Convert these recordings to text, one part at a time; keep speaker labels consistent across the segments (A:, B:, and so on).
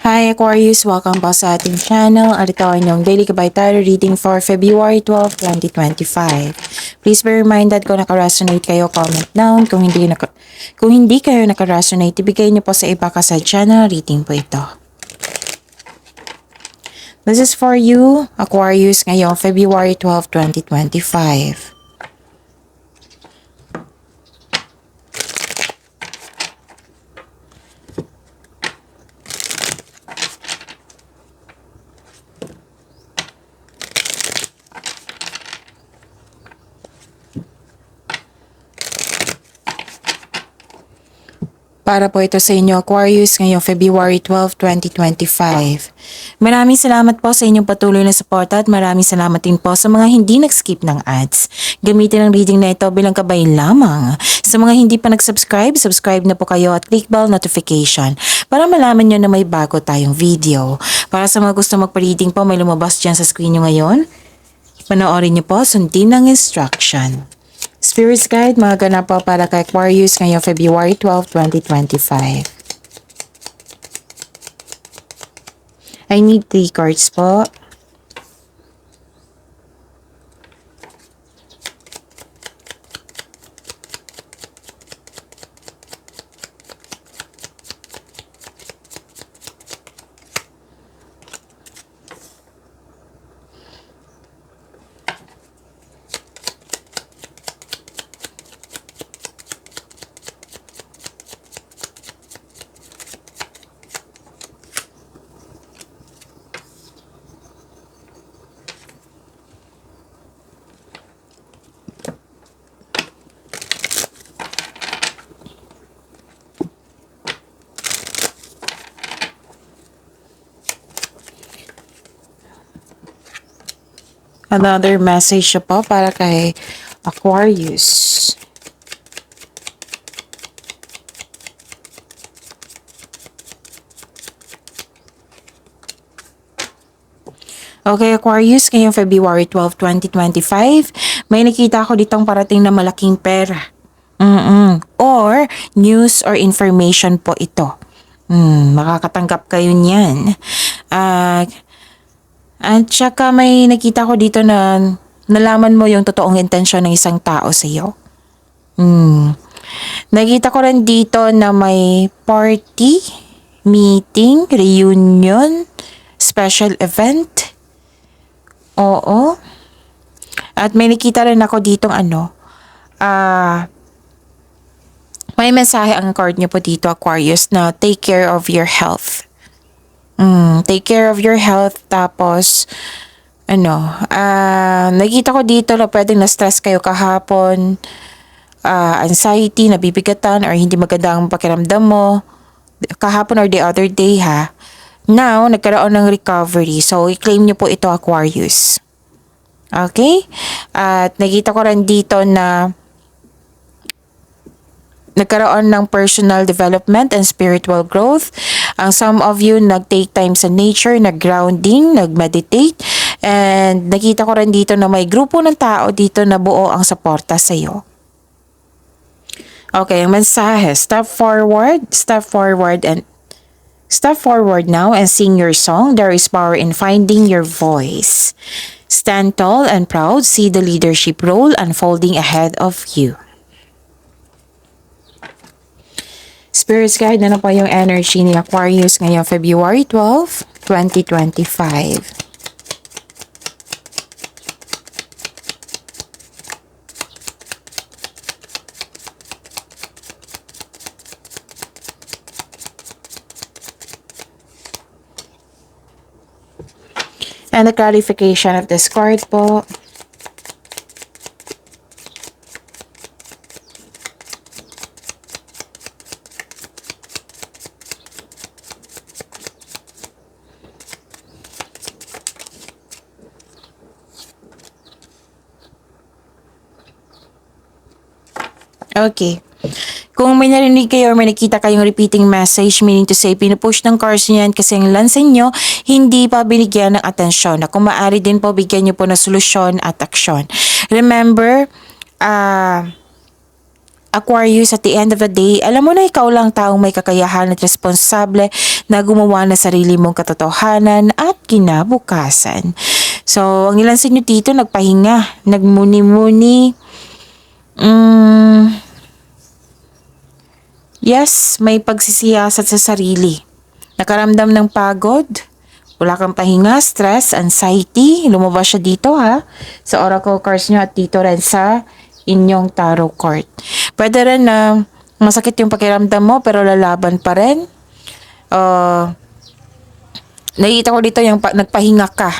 A: Hi Aquarius! Welcome po sa ating channel at ito ay inyong daily gabay tarot reading for February 12, 2025. Please be reminded kung naka-resonate kayo, comment down. Kung hindi kayo naka-resonate, ibigay niyo po sa iba ka sa channel reading po ito. This is for you, Aquarius, ngayong February 12, 2025. Para po ito sa inyo, Aquarius, ngayong February 12, 2025. Maraming salamat po sa inyong patuloy na suporta at maraming salamat din po sa mga hindi nag-skip ng ads. Gamitin ang reading na ito bilang gabay lamang. Sa mga hindi pa nag-subscribe, subscribe na po kayo at click bell notification para malaman nyo na may bago tayong video. Para sa mga gusto magpa-reading po, may lumabas dyan sa screen nyo ngayon. Panoorin nyo po, sundin ang instruction. Spirit's Guide, mga ganap po para kay Aquarius ngayong February 12, 2025. I need 3 cards po. Another message po para kay Aquarius. Okay, Aquarius, ngayong February 12, 2025, may nakita ako ditong parating na malaking pera. Or news or information po ito. Makakatanggap kayo niyan. At saka may nakita ko dito na nalaman mo yung totoong intensyon ng isang tao sa iyo. Nakita ko rin dito na may party, meeting, reunion, special event. Oo. At may nakita rin ako ditong may mensahe ang card niyo po dito, Aquarius, na take care of your health. Take care of your health. Tapos, nakita ko dito na pwedeng na-stress kayo kahapon, anxiety, nabibigatan, or hindi magandang pakiramdam mo, kahapon or the other day ha. Now, nagkaroon ng recovery. So, i-claim nyo po ito, Aquarius. Okay? At nakita ko rin dito na nagkaroon ng personal development and spiritual growth. Ang some of you nag-take time sa nature, nag-grounding, nag-meditate. And nakita ko rin dito na may grupo ng tao dito na buo ang suporta sa iyo. Okay, ang mensahe, step forward now and sing your song. There is power in finding your voice. Stand tall and proud, see the leadership role unfolding ahead of you. Spirit's Guide, ano po yung energy ni Aquarius ngayong February 12, 2025. And the clarification of this card po. Okay. Kung may narinig kayo or may nakita kayong repeating message, meaning to say, pinupush ng cards niyan kasi ang lansan nyo, hindi pa binigyan ng atensyon. Na kung maaari din po, bigyan nyo po ng solusyon at aksyon. Remember, Aquarius, at the end of the day, alam mo na ikaw lang taong may kakayahan at responsable na gumawa ng sarili mong katotohanan at kinabukasan. So, ang ilan sa inyo dito nagpahinga, nagmuni-muni. Yes, may pagsisiyasat sa sarili. Nakaramdam ng pagod, wala kang pahinga, stress, anxiety. Lumabas siya dito ha, sa oracle cards nyo at dito rin sa inyong tarot card. Pwede rin na masakit yung pakiramdam mo pero lalaban pa rin. Nakikita ko dito yung nagpahinga ka.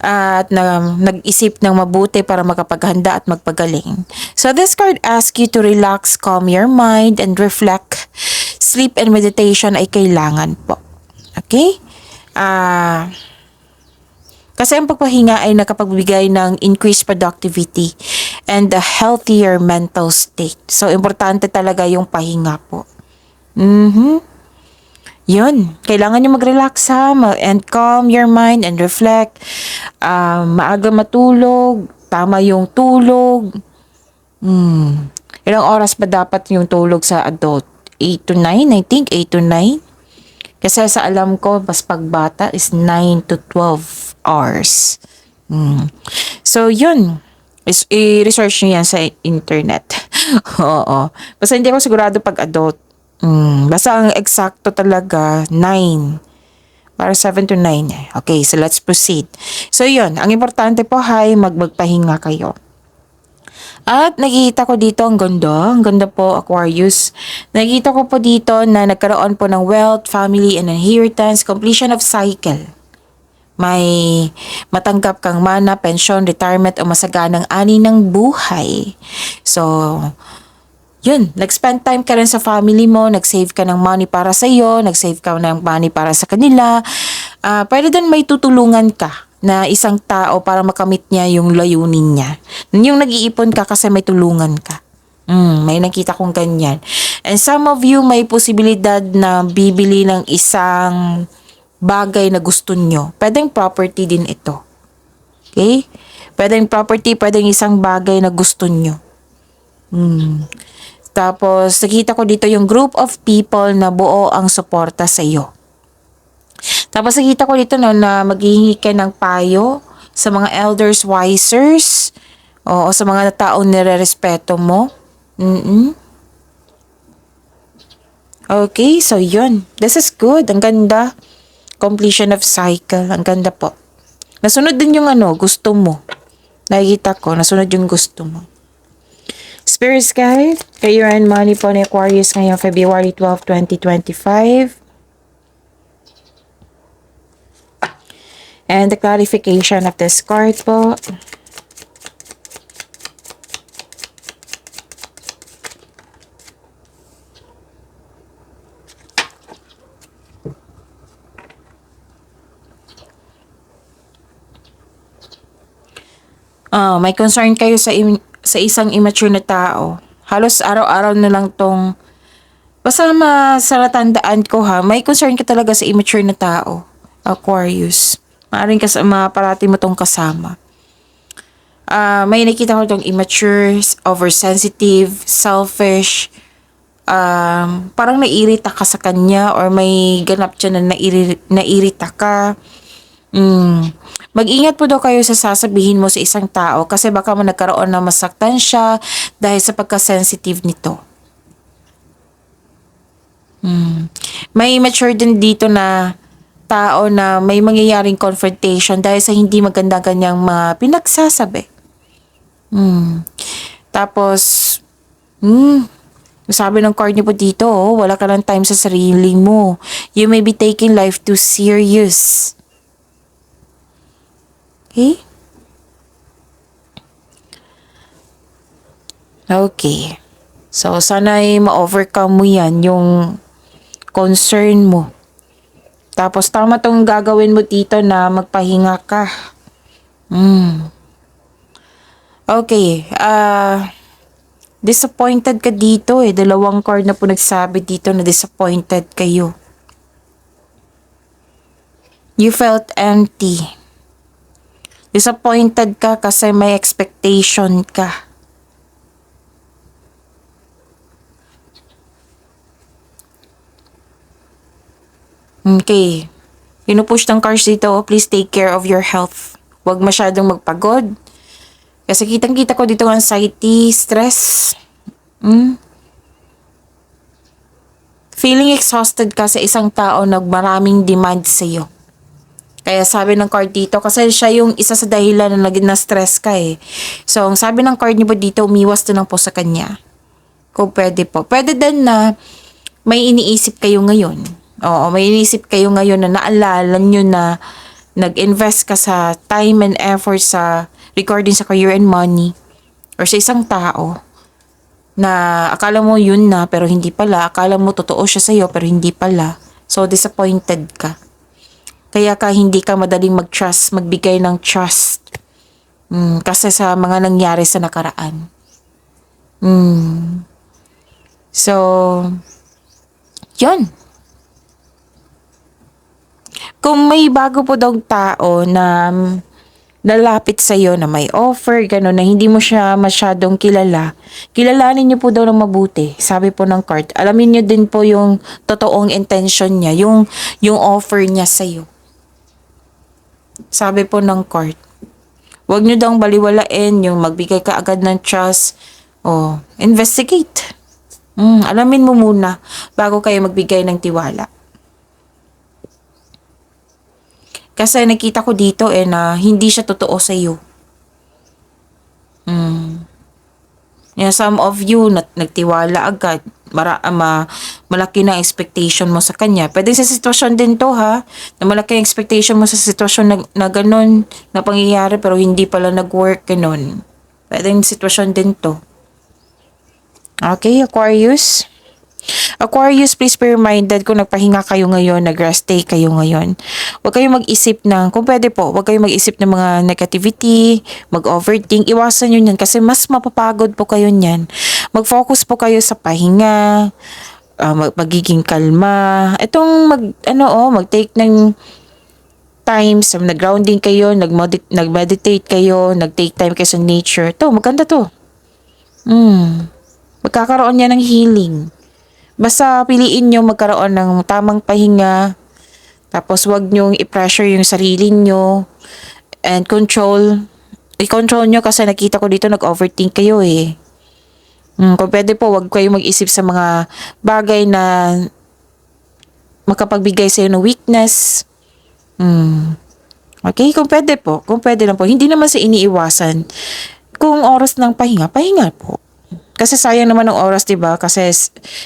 A: At nag-isip ng mabuti para makapaghanda at magpagaling. So this card asks you to relax, calm your mind, and reflect. Sleep and meditation ay kailangan po. Okay? Kasi ang pagpahinga ay nakapagbigay ng increased productivity and a healthier mental state. So, importante talaga yung pahinga po. Yun. Kailangan nyo mag-relax ha, and calm your mind and reflect. Maaga matulog, tama yung tulog. Ilang oras ba dapat yung tulog sa adult? 8 to 9, I think. 8 to 9. Kasi sa alam ko, mas pagbata is 9 to 12 hours. So, yun. I-research nyo yan sa internet. Oo. Basta hindi ako sigurado pag adult. Basta ang eksakto talaga, 9. Para 7 to 9. Okay, so let's proceed. So, yun. Ang importante po ay magpahinga kayo. At nakikita ko dito, ang ganda po, Aquarius. Nakikita ko po dito na nagkaroon po ng wealth, family, and inheritance, completion of cycle. May matanggap kang mana, pension, retirement, o masaganang ani ng buhay. So, yun, nag-spend time ka rin sa family mo, nag-save ka ng money para sa iyo, nag-save ka ng money para sa kanila. Pwede din may tutulungan ka na isang tao para makamit niya yung layunin niya. Yung nag-iipon ka kasi may tulungan ka. May nakita kong ganyan. And some of you may posibilidad na bibili ng isang bagay na gusto nyo. Pwedeng property din ito. Okay? Pwedeng property, pwedeng isang bagay na gusto nyo. Tapos, nakita ko dito yung group of people na buo ang suporta sa iyo. Tapos, nakita ko dito na maghihingi ka ng payo sa mga elders, wisers, o sa mga taong nire-respeto mo. Okay, so yun. This is good. Ang ganda. Completion of cycle. Ang ganda po. Nasunod din yung gusto mo. Nakikita ko, nasunod yung gusto mo. Spirit Guide, Career and Money po ni Aquarius ngayong February 12, 2025. And the clarification of this card po. May concern kayo sa isang immature na tao. Halos araw-araw na lang tong basta masalatandaan ko ha, may concern ka talaga sa immature na tao, Aquarius. Maaring parati mo tong kasama. May nakita ko tong immature, oversensitive, selfish, parang naiirita ka sa kanya or may ganap dyan na naiirita ka. Mag-ingat po daw kayo sa sasabihin mo sa isang tao kasi baka mo nagkaroon na masaktan siya dahil sa pagka-sensitive nito. May mature din dito na tao na may mangyayaring confrontation dahil sa hindi maganda kanyang mga pinagsasabi. Tapos, sabi ng card niyo po dito, wala ka ng time sa sarili mo. You may be taking life too serious. Okay? Okay. So, sana'y ma-overcome mo yan, yung concern mo. Tapos, tama tong gagawin mo dito na magpahinga ka. Okay. Disappointed ka dito eh. Dalawang card na po nagsabi dito na disappointed kayo. You felt empty. Disappointed ka kasi may expectation ka. Okay. Pinupush ng cards dito, please take care of your health. Huwag masyadong magpagod. Kasi kitang-kita ko dito anxiety, stress. Feeling exhausted ka sa isang tao na maraming demand sa iyo. Kaya sabi ng card dito, kasi siya yung isa sa dahilan na naging na-stress ka eh. So, ang sabi ng card niyo po dito, umiwas na lang po sa kanya. Kung pwede po. Pwede din na may iniisip kayo ngayon. Oo, may iniisip kayo ngayon na naalala nyo na nag-invest ka sa time and effort sa regarding sa career and money or sa isang tao na akala mo yun na pero hindi pala. Akala mo totoo siya sa'yo pero hindi pala. So, disappointed ka. Kaya ka hindi ka madaling mag-trust, magbigay ng trust. Kasi sa mga nangyari sa nakaraan. So, yun. Kung may bago po daw tao na lalapit sa iyo na may offer, gano'n, na hindi mo siya masyadong kilala, kilalanin niyo po daw ng mabuti. Sabi po ng card, alamin niyo din po yung totoong intention niya, yung offer niya sa iyo. Sabi po ng card, huwag niyo daw baliwalain yung magbigay ka agad ng trust o investigate. Alamin mo muna bago kayo magbigay ng tiwala. Kasi nakita ko dito na hindi siya totoo sa iyo. Some of you nagtiwala agad. Malaki na expectation mo sa kanya. Pwede sa sitwasyon din to ha. Na malaki ang expectation mo sa sitwasyon na ganun na pangyayari pero hindi pala nag-work ganun. Pwede yung sitwasyon din to. Okay, Aquarius? Aquarius, please be reminded kung nagpahinga kayo ngayon, nag-rest day kayo ngayon. Huwag kayong mag-isip kung pwede po, huwag kayong mag-isip ng mga negativity, mag-overthink. Iwasan nyo yan kasi mas mapapagod po kayo niyan. Mag-focus po kayo sa pahinga, magiging kalma. Itong mag-take ng time, nag-grounding kayo, nag-meditate kayo, nag-take time kayo sa nature. Maganda to. Magkakaroon niya ng healing. Basta piliin nyo magkaroon ng tamang pahinga. Tapos wag nyong i-pressure yung sarili nyo. And i-control nyo kasi nakita ko dito nag-overthink kayo eh. Kung pwede po, wag kayo mag-isip sa mga bagay na makapagbigay sa'yo ng weakness. Okay? Kung pwede lang po. Hindi naman sa iniiwasan. Kung oras ng pahinga, pahinga po. Kasi sayang naman ng oras, 'di ba? Kasi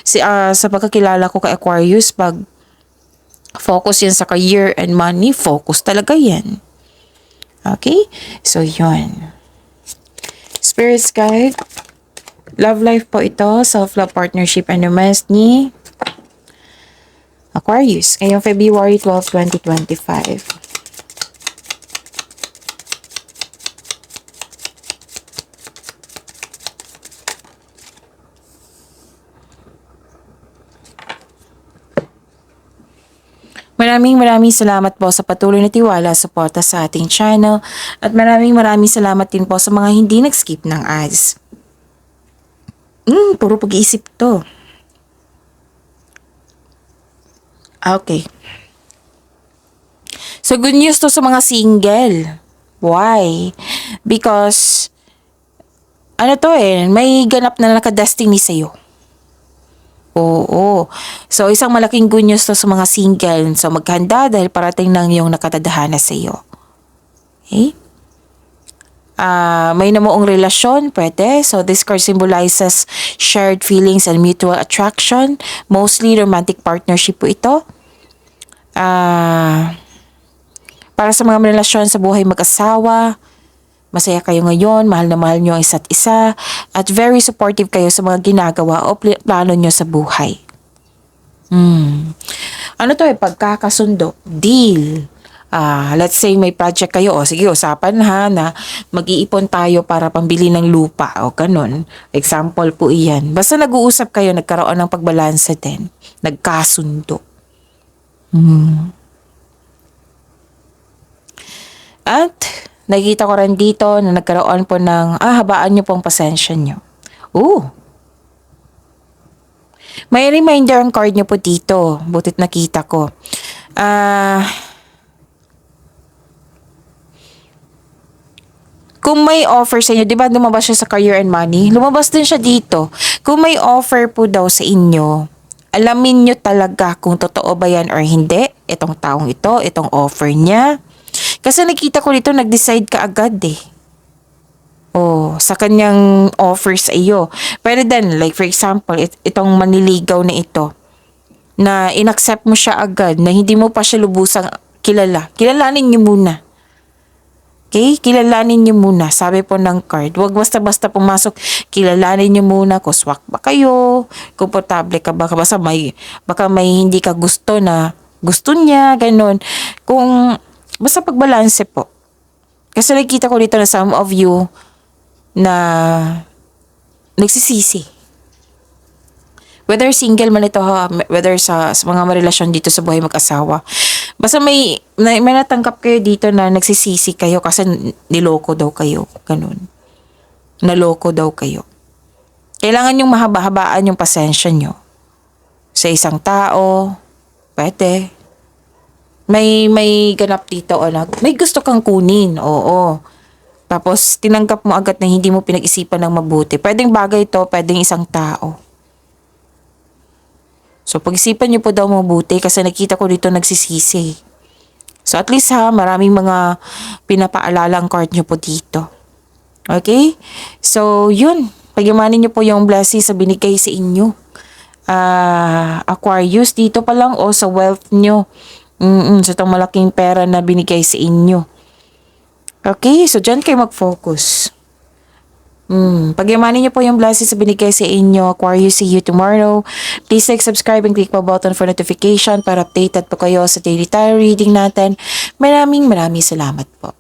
A: sa pagkakilala ko kay Aquarius, pag focus yan sa career and money, focus talaga yan. Okay? So, yun. Spirit guide. Love life po ito. Self-love, partnership, and romance ni Aquarius. Ngayong February 12, 2025. Maraming salamat po sa patuloy na tiwala, suporta sa ating channel. At maraming salamat din po sa mga hindi nag-skip ng ads. Puro pag-iisip to. Okay. So good news to sa mga single. Why? Because, may ganap na nakadestiny sa'yo. Oo. So, isang malaking good news to sa mga single. So, maghanda dahil parating ng yung nakatadhana sa iyo. Okay? May namuong relasyon, pwede. So, this card symbolizes shared feelings and mutual attraction. Mostly romantic partnership po ito. Para sa mga relasyon sa buhay mag-asawa, masaya kayo ngayon, mahal na mahal nyo ang isa't isa, at very supportive kayo sa mga ginagawa o plano nyo sa buhay. Pagkakasundo, deal. Let's say may project kayo, sige, usapan na mag-iipon tayo para pambili ng lupa o ganun. Example po iyan. Basta nag-uusap kayo, nagkaroon ng pagbalanse din. Nagkasundo. At nakikita ko rin dito na nagkaroon po ng, habaan nyo pong pasensya nyo. May reminder ang card nyo po dito. Butit nakita ko. Kung may offer sa inyo, di ba lumabas siya sa career and money? Lumabas din siya dito. Kung may offer po daw sa inyo, alamin nyo talaga kung totoo ba yan or hindi. Itong taong ito, itong offer niya. Kasi nakita ko dito, nag-decide ka agad eh. Oh, sa kanyang offer sa iyo. Pero then, like for example, itong manliligaw na ito, na inaccept mo siya agad, na hindi mo pa siya lubusang kilala. Kilalanin niyo muna. Okay? Kilalanin niyo muna. Sabi po ng card, huwag basta-basta pumasok. Kilalanin niyo muna kung swak ba kayo, komportable ka ba, baka may hindi ka gusto na gusto niya, ganun. Kung, basta pagbalanse po. Kasi nakita ko dito na some of you na nagsisisi. Whether single man ito ha, whether sa mga relasyon dito sa buhay mag-asawa. Basta may natanggap kayo dito na nagsisisi kayo kasi niloko daw kayo. Ganun. Naloko daw kayo. Kailangan yung mahaba-habaan yung pasensya nyo. Sa isang tao, pwede. May ganap dito o may gusto kang kunin, oo. Tapos tinanggap mo agad na hindi mo pinag-isipan ng mabuti. Pwedeng bagay to, pwedeng isang tao. So, pag-isipan niyo po daw mabuti kasi nakita ko dito nagsisisi. So, at least ha, maraming mga pinapaalala ang card niyo po dito. Okay? So, yun. Pagyamanin niyo po yung blessing sa binigay sa inyo. Aquarius, dito pa lang o sa wealth niyo. Sa itong malaking pera na binigay sa inyo. Okay? So, dyan kayo mag-focus. Pagyamanin niyo po yung blessings sa binigay sa inyo. Aquarius, see you tomorrow. Please like, subscribe, and click po button for notification para updated po kayo sa daily tarot reading natin. Maraming salamat po.